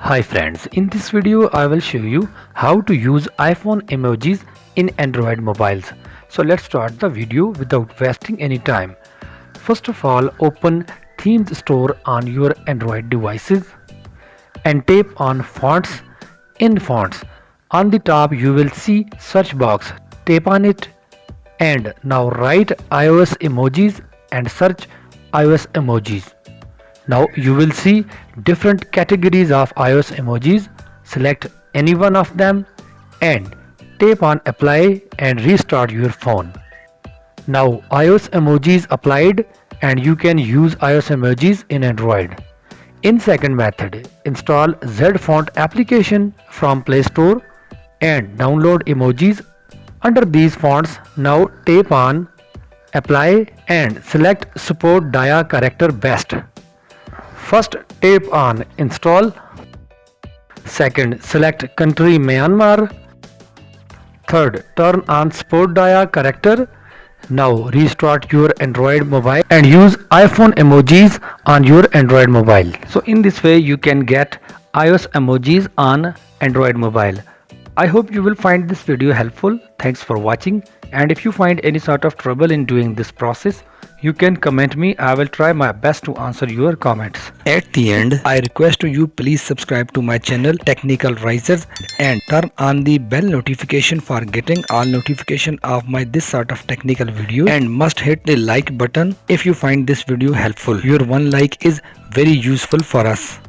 Hi friends, in this video I will show you how to use iPhone emojis in Android mobiles. So let's start the video without wasting any time. First of all, open Themes Store on your Android devices and tap on Fonts. In Fonts, on the top you will see search box. Tap on it and now write iOS emojis and search iOS emojis. Now you will see different categories of iOS emojis. Select any one of them and tap on apply and restart your phone. Now iOS emojis applied and you can use iOS emojis in Android. In second method, install zfont application from Play Store and download emojis under these fonts. Now tap on apply and select support dia character best. First, tap on install. Second, select country Myanmar. Third, turn on support dia character. Now restart your Android mobile and use iPhone emojis on your Android mobile. So in this way you can get iOS emojis on Android mobile. I hope you will find this video helpful. Thanks for watching, and if you find any sort of trouble in doing this process, you can comment me. I will try my best to answer your comments. At the end, I request you please subscribe to my channel Technical Risers and turn on the bell notification for getting all notification of my this sort of technical video, and must hit the like button if you find this video helpful. Your one like is very useful for us.